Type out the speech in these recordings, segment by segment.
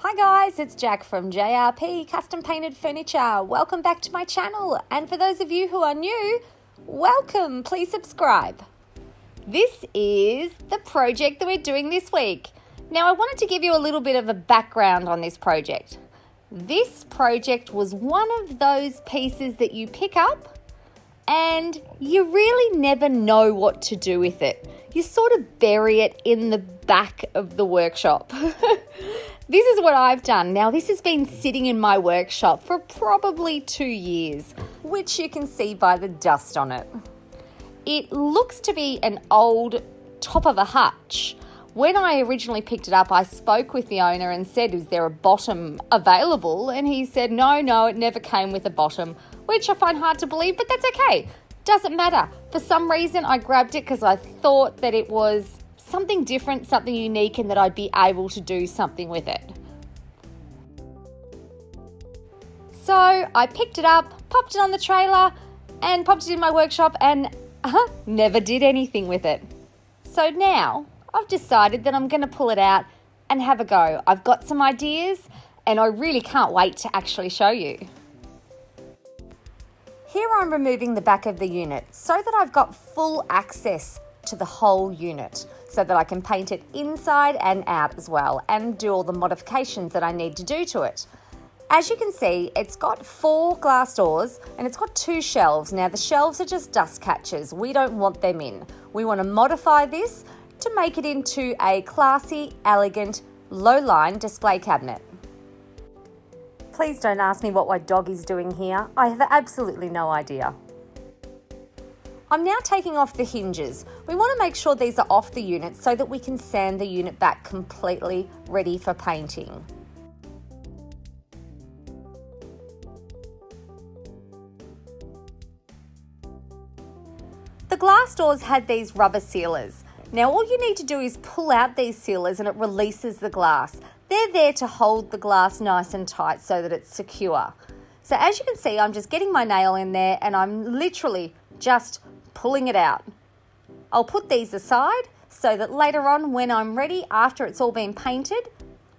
Hi guys, it's Jack from JRP Custom Painted Furniture. Welcome back to my channel, and for those of you who are new, welcome. Please subscribe. This is the project that we're doing this week. Now I wanted to give you a little bit of a background on this project. This project was one of those pieces that you pick up and you really never know what to do with it. You sort of bury it in the back of the workshop. This is what I've done. Now, this has been sitting in my workshop for probably 2 years, which you can see by the dust on it. It looks to be an old top of a hutch. When I originally picked it up, I spoke with the owner and said, is there a bottom available? And he said, no, it never came with a bottom, which I find hard to believe, but that's okay. Doesn't matter. For some reason, I grabbed it because I thought that it was something different, something unique, and that I'd be able to do something with it. So I picked it up, popped it on the trailer, and popped it in my workshop, and never did anything with it. So now I've decided that I'm going to pull it out and have a go. I've got some ideas, and I really can't wait to actually show you. Here I'm removing the back of the unit so that I've got full access to the whole unit, so that I can paint it inside and out as well and do all the modifications that I need to do to it. As you can see, it's got 4 glass doors and it's got 2 shelves. Now the shelves are just dust catchers. We don't want them in. We want to modify this to make it into a classy, elegant, low-line display cabinet. Please don't ask me what my dog is doing here. I have absolutely no idea. I'm now taking off the hinges. We want to make sure these are off the unit so that we can sand the unit back completely ready for painting. The glass doors had these rubber sealers. Now all you need to do is pull out these sealers and it releases the glass. They're there to hold the glass nice and tight so that it's secure. So as you can see, I'm just getting my nail in there and I'm literally just pulling it out. I'll put these aside so that later on when I'm ready, after it's all been painted,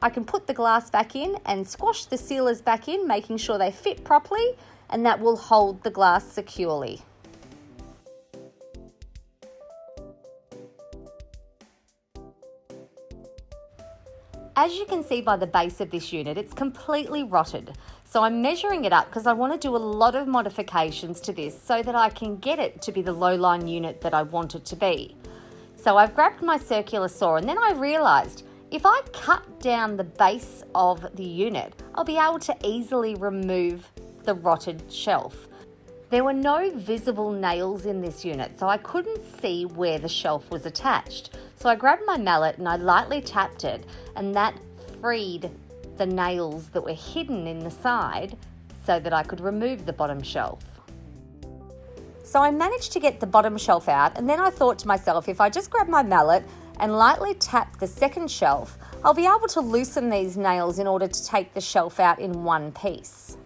I can put the glass back in and squash the sealers back in, making sure they fit properly, and that will hold the glass securely. As you can see by the base of this unit, it's completely rotted. So I'm measuring it up because I want to do a lot of modifications to this so that I can get it to be the low-line unit that I want it to be. So I've grabbed my circular saw and then I realised if I cut down the base of the unit, I'll be able to easily remove the rotted shelf. There were no visible nails in this unit, so I couldn't see where the shelf was attached. So I grabbed my mallet and I lightly tapped it, and that freed the nails that were hidden in the side so that I could remove the bottom shelf. So I managed to get the bottom shelf out, and then I thought to myself, if I just grab my mallet and lightly tap the second shelf, I'll be able to loosen these nails in order to take the shelf out in one piece.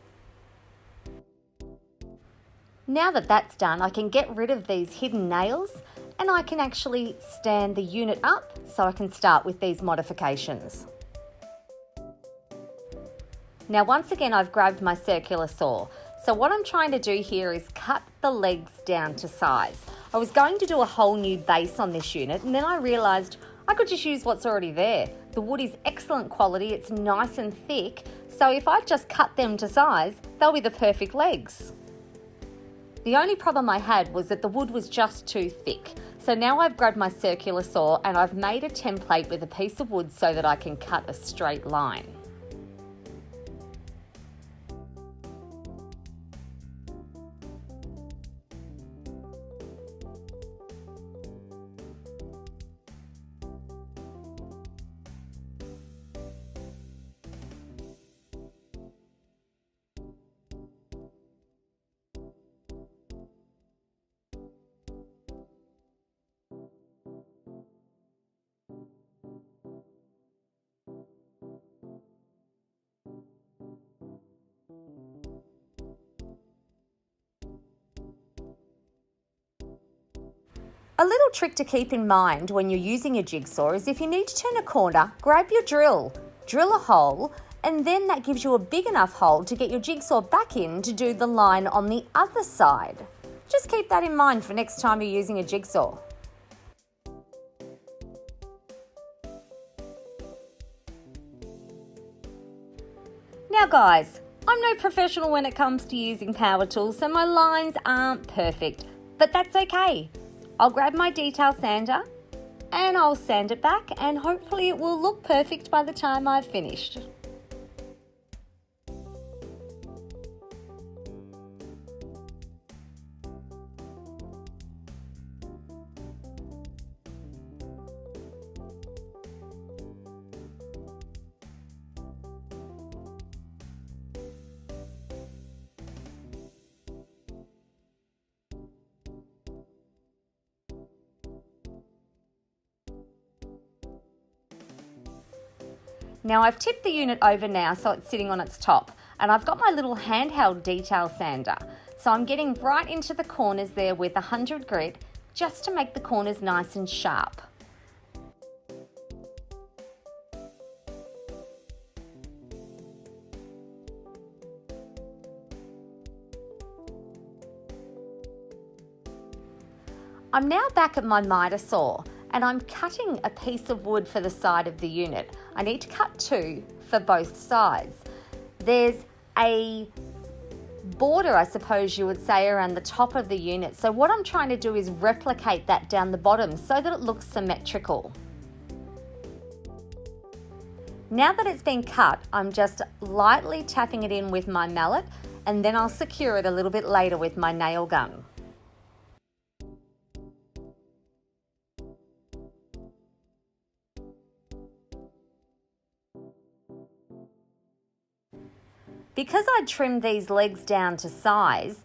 Now that that's done, I can get rid of these hidden nails and I can actually stand the unit up so I can start with these modifications. Now once again, I've grabbed my circular saw. So what I'm trying to do here is cut the legs down to size. I was going to do a whole new base on this unit, and then I realised I could just use what's already there. The wood is excellent quality, it's nice and thick, so if I just cut them to size, they'll be the perfect legs. The only problem I had was that the wood was just too thick. So now I've grabbed my circular saw and I've made a template with a piece of wood so that I can cut a straight line. A little trick to keep in mind when you're using a jigsaw is if you need to turn a corner, grab your drill. drill a hole, and then that gives you a big enough hole to get your jigsaw back in to do the line on the other side. Just keep that in mind for next time you're using a jigsaw. Now guys, I'm no professional when it comes to using power tools, so my lines aren't perfect, but that's okay. I'll grab my detail sander and I'll sand it back, and hopefully it will look perfect by the time I've finished. Now I've tipped the unit over now so it's sitting on its top, and I've got my little handheld detail sander. So I'm getting right into the corners there with 100 grit just to make the corners nice and sharp. I'm now back at my miter saw, and I'm cutting a piece of wood for the side of the unit. I need to cut 2 for both sides. There's a border, I suppose you would say, around the top of the unit. So what I'm trying to do is replicate that down the bottom so that it looks symmetrical. Now that it's been cut, I'm just lightly tapping it in with my mallet, and then I'll secure it a little bit later with my nail gun. Because I trimmed these legs down to size,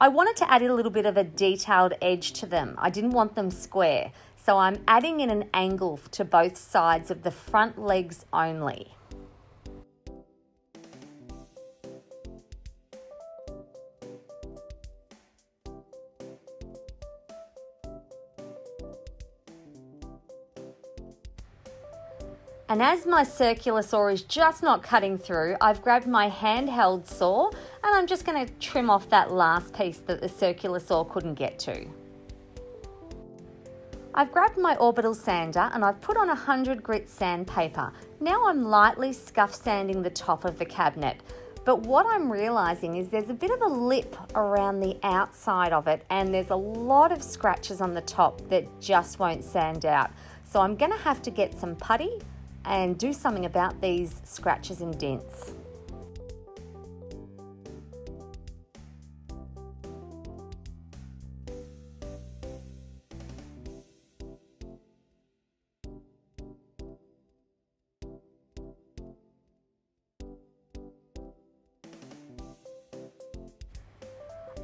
I wanted to add a little bit of a detailed edge to them. I didn't want them square, so I'm adding in an angle to both sides of the front legs only. And as my circular saw is just not cutting through, I've grabbed my handheld saw and I'm just going to trim off that last piece that the circular saw couldn't get to. I've grabbed my orbital sander and I've put on 100 grit sandpaper. Now I'm lightly scuff sanding the top of the cabinet. But what I'm realising is there's a bit of a lip around the outside of it, and there's a lot of scratches on the top that just won't sand out. So I'm going to have to get some putty and do something about these scratches and dents.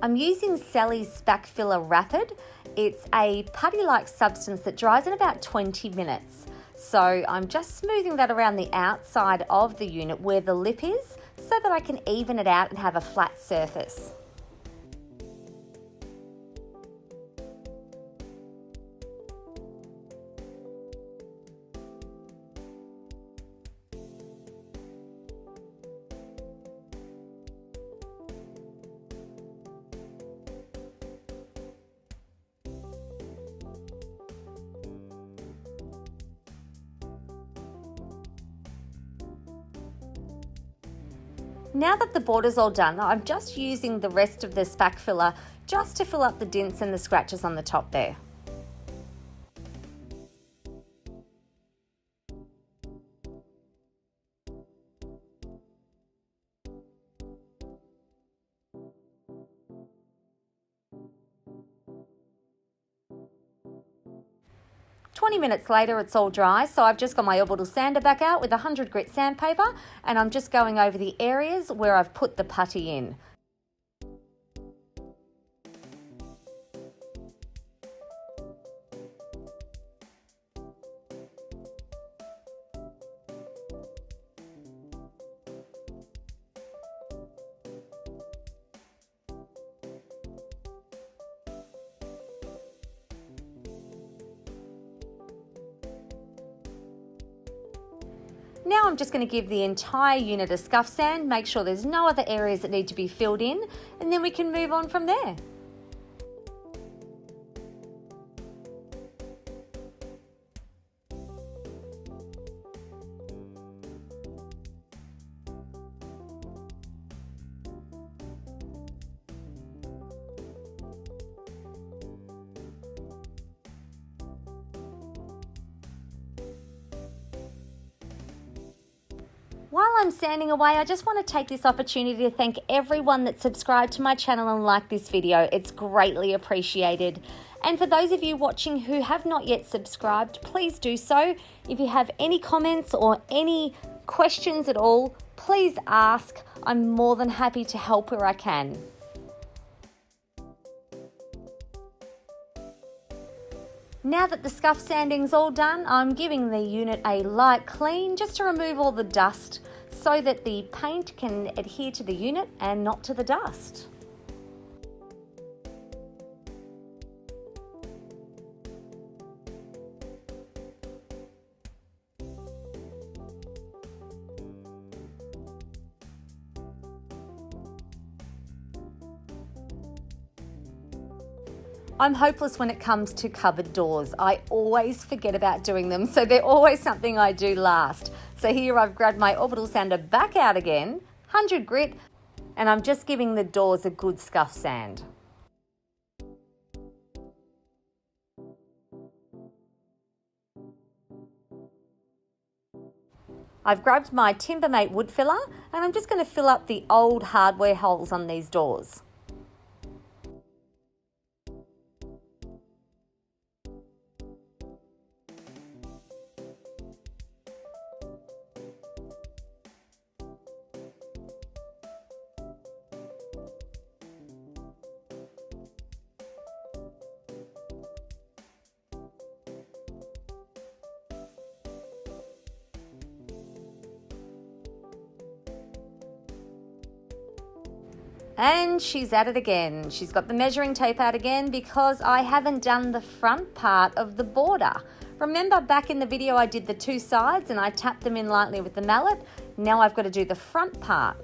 I'm using Selleys Spakfiller Rapid. It's a putty-like substance that dries in about 20 minutes. So I'm just smoothing that around the outside of the unit where the lip is so that I can even it out and have a flat surface. Now that the border's all done, I'm just using the rest of the Spakfiller just to fill up the dents and the scratches on the top there. "20 minutes later, it's all dry, so I've just got my orbital sander back out with 100 grit sandpaper, and I'm just going over the areas where I've put the putty in. Now I'm just going to give the entire unit a scuff sand, make sure there's no other areas that need to be filled in, and then we can move on from there. While I'm sanding away, I just want to take this opportunity to thank everyone that subscribed to my channel and liked this video. It's greatly appreciated. And for those of you watching who have not yet subscribed, please do so. If you have any comments or any questions at all, please ask. I'm more than happy to help where I can. Now that the scuff sanding's all done, I'm giving the unit a light clean just to remove all the dust so that the paint can adhere to the unit and not to the dust. I'm hopeless when it comes to cupboard doors. I always forget about doing them, so they're always something I do last. So here I've grabbed my orbital sander back out again, 100 grit, and I'm just giving the doors a good scuff sand. I've grabbed my Timbermate Wood Filler, and I'm just going to fill up the old hardware holes on these doors. And she's at it again. She's got the measuring tape out again because I haven't done the front part of the border. Remember back in the video I did the two sides and I tapped them in lightly with the mallet? Now I've got to do the front part.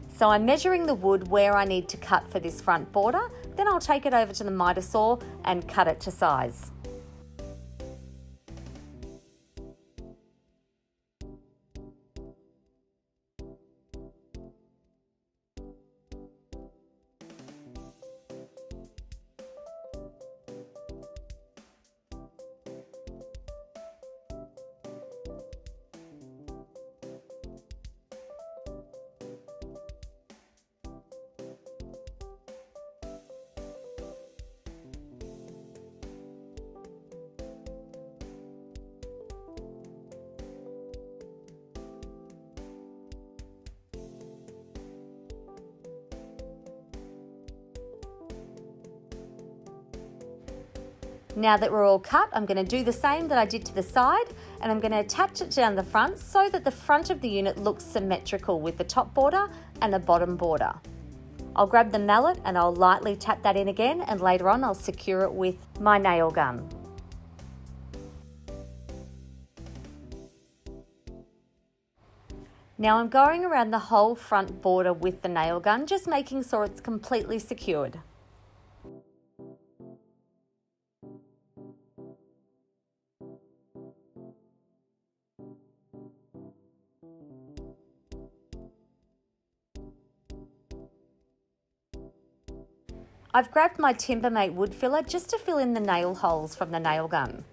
So I'm measuring the wood where I need to cut for this front border, then I'll take it over to the miter saw and cut it to size. Now that we're all cut, I'm going to do the same that I did to the side, and I'm going to attach it down the front so that the front of the unit looks symmetrical with the top border and the bottom border. I'll grab the mallet and I'll lightly tap that in again, and later on I'll secure it with my nail gun. Now I'm going around the whole front border with the nail gun, just making sure it's completely secured. I've grabbed my Timbermate Wood Filler just to fill in the nail holes from the nail gun.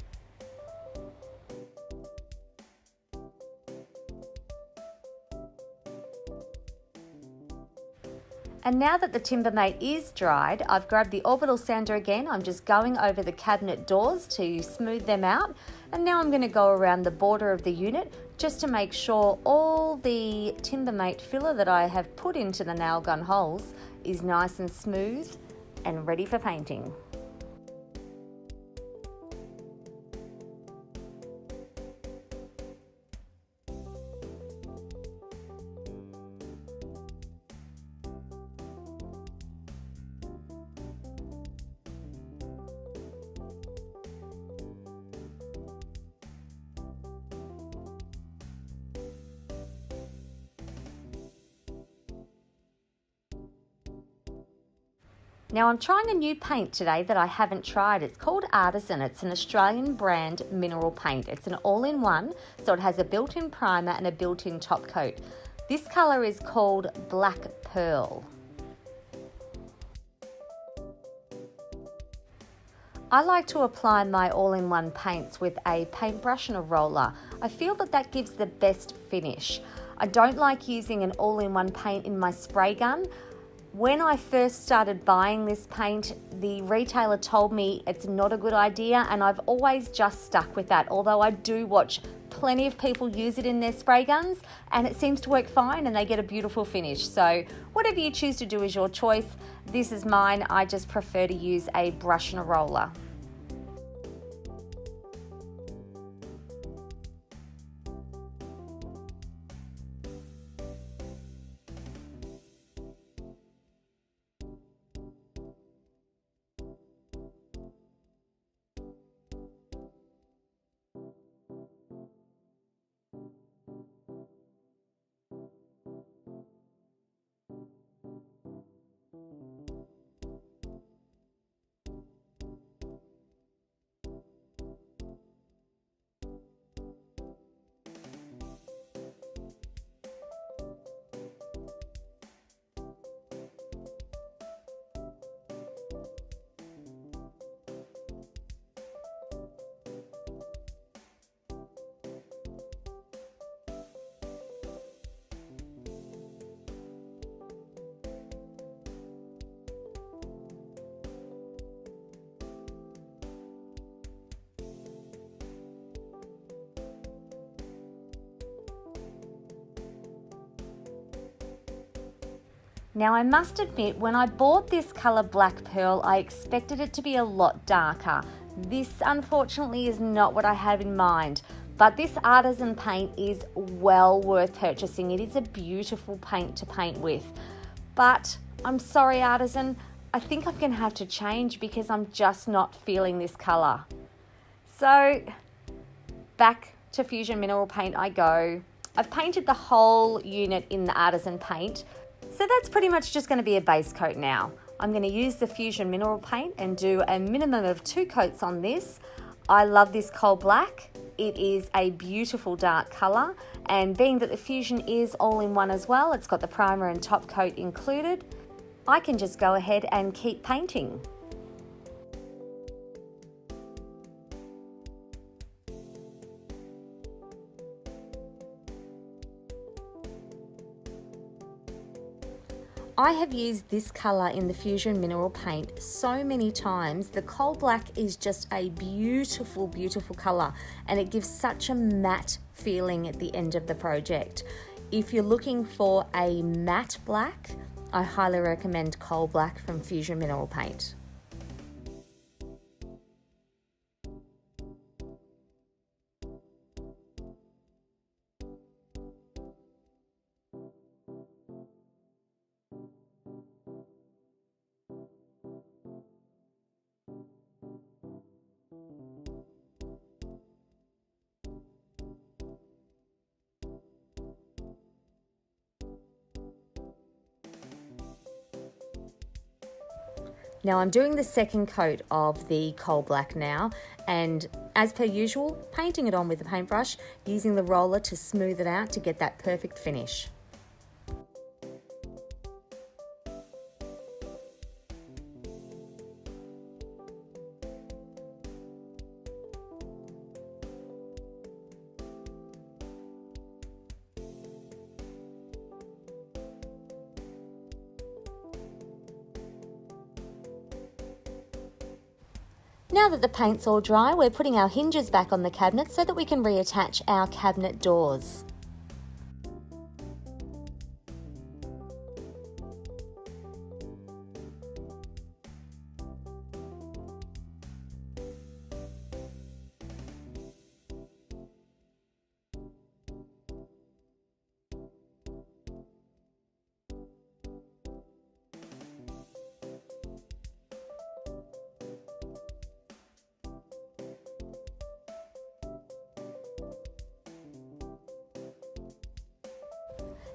And now that the Timbermate is dried, I've grabbed the orbital sander again. I'm just going over the cabinet doors to smooth them out. And now I'm going to go around the border of the unit just to make sure all the Timbermate filler that I have put into the nail gun holes is nice and smooth and ready for painting. Now I'm trying a new paint today that I haven't tried. It's called Artisan. It's an Australian brand mineral paint. It's an all-in-one, so it has a built-in primer and a built-in top coat. This colour is called Black Pearl. I like to apply my all-in-one paints with a paintbrush and a roller. I feel that that gives the best finish. I don't like using an all-in-one paint in my spray gun. When I first started buying this paint, the retailer told me it's not a good idea, and I've always just stuck with that, although I do watch plenty of people use it in their spray guns and it seems to work fine and they get a beautiful finish. So whatever you choose to do is your choice. This is mine. I just prefer to use a brush and a roller. Now I must admit, when I bought this colour Black Pearl, I expected it to be a lot darker. This unfortunately is not what I have in mind, but this Artisan paint is well worth purchasing. It is a beautiful paint to paint with. But I'm sorry Artisan, I think I'm going to have to change because I'm just not feeling this colour. So back to Fusion Mineral Paint I go. I've painted the whole unit in the Artisan paint. So that's pretty much just going to be a base coat now. I'm going to use the Fusion Mineral Paint and do a minimum of 2 coats on this. I love this coal black. It is a beautiful dark colour, and being that the Fusion is all in one as well, it's got the primer and top coat included, I can just go ahead and keep painting. I have used this colour in the Fusion Mineral Paint so many times. The coal black is just a beautiful, beautiful colour, and it gives such a matte feeling at the end of the project. If you're looking for a matte black, I highly recommend coal black from Fusion Mineral Paint. Now I'm doing the second coat of the coal black now, and as per usual, painting it on with the paintbrush, using the roller to smooth it out to get that perfect finish. Now that the paint's all dry, we're putting our hinges back on the cabinet so that we can reattach our cabinet doors.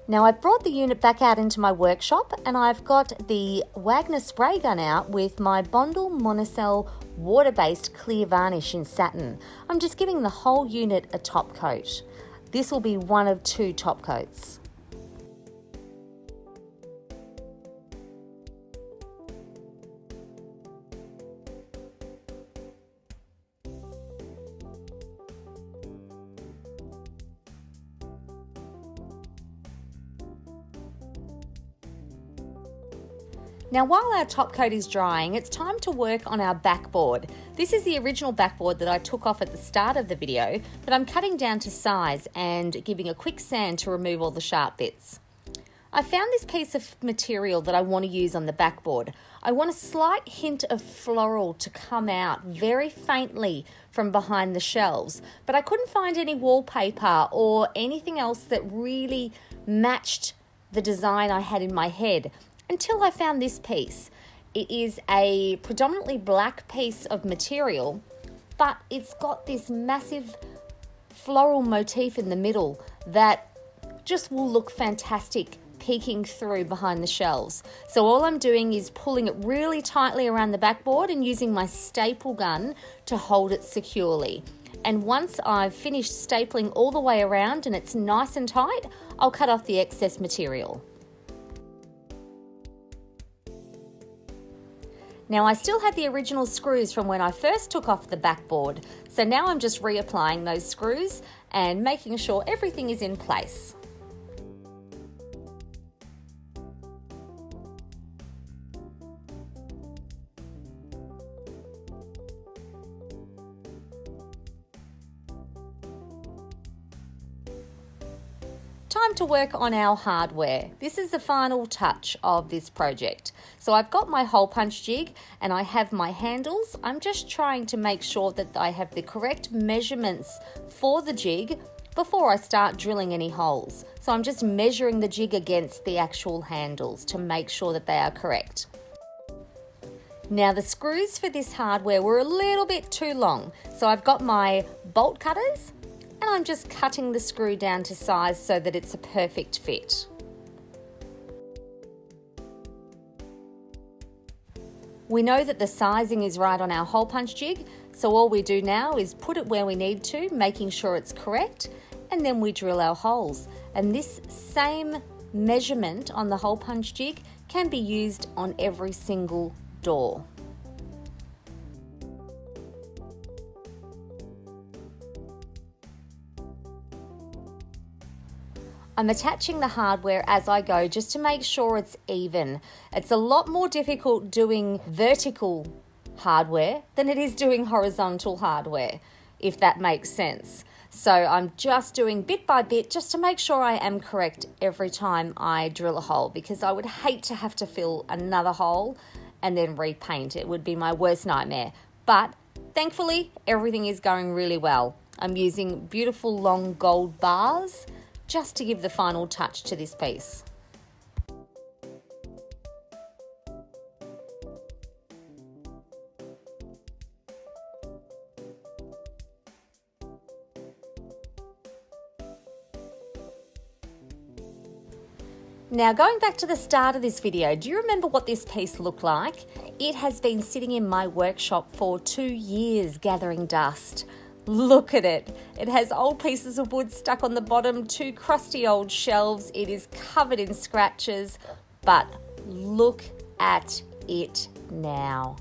Now I've brought the unit back out into my workshop and I've got the Wagner Spray Gun out with my Bondall Monocel Waterbased clear varnish in satin. I'm just giving the whole unit a top coat. This will be one of 2 top coats. Now while our top coat is drying, it's time to work on our backboard. This is the original backboard that I took off at the start of the video, but I'm cutting down to size and giving a quick sand to remove all the sharp bits. I found this piece of material that I want to use on the backboard. I want a slight hint of floral to come out very faintly from behind the shelves, but I couldn't find any wallpaper or anything else that really matched the design I had in my head. Until I found this piece. It is a predominantly black piece of material, but it's got this massive floral motif in the middle that just will look fantastic peeking through behind the shelves. So all I'm doing is pulling it really tightly around the backboard and using my staple gun to hold it securely. And once I've finished stapling all the way around and it's nice and tight, I'll cut off the excess material. Now I still had the original screws from when I first took off the backboard, so now I'm just reapplying those screws and making sure everything is in place. Time to work on our hardware. This is the final touch of this project. So I've got my hole punch jig and I have my handles. I'm just trying to make sure that I have the correct measurements for the jig before I start drilling any holes. So I'm just measuring the jig against the actual handles to make sure that they are correct. Now the screws for this hardware were a little bit too long, so I've got my bolt cutters and I'm just cutting the screw down to size so that it's a perfect fit. We know that the sizing is right on our hole punch jig, so all we do now is put it where we need to, making sure it's correct, and then we drill our holes. And this same measurement on the hole punch jig can be used on every single door. I'm attaching the hardware as I go just to make sure it's even. It's a lot more difficult doing vertical hardware than it is doing horizontal hardware, if that makes sense. So I'm just doing bit by bit just to make sure I am correct every time I drill a hole, because I would hate to have to fill another hole and then repaint. It would be my worst nightmare. But thankfully, everything is going really well. I'm using beautiful long gold bars just to give the final touch to this piece. Now going back to the start of this video, do you remember what this piece looked like? It has been sitting in my workshop for 2 years gathering dust. Look at it. It has old pieces of wood stuck on the bottom, 2 crusty old shelves. It is covered in scratches, but look at it now.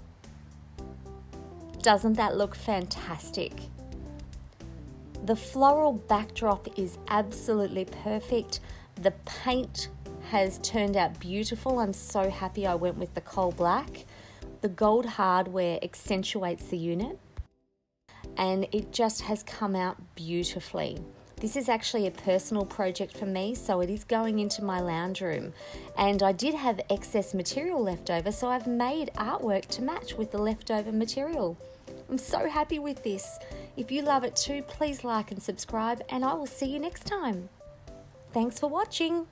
Doesn't that look fantastic? The floral backdrop is absolutely perfect. The paint has turned out beautiful. I'm so happy I went with the coal black. The gold hardware accentuates the unit, and it just has come out beautifully. This is actually a personal project for me, so it is going into my lounge room. And I did have excess material left over, so I've made artwork to match with the leftover material. I'm so happy with this. If you love it too, please like and subscribe, and I will see you next time. Thanks for watching.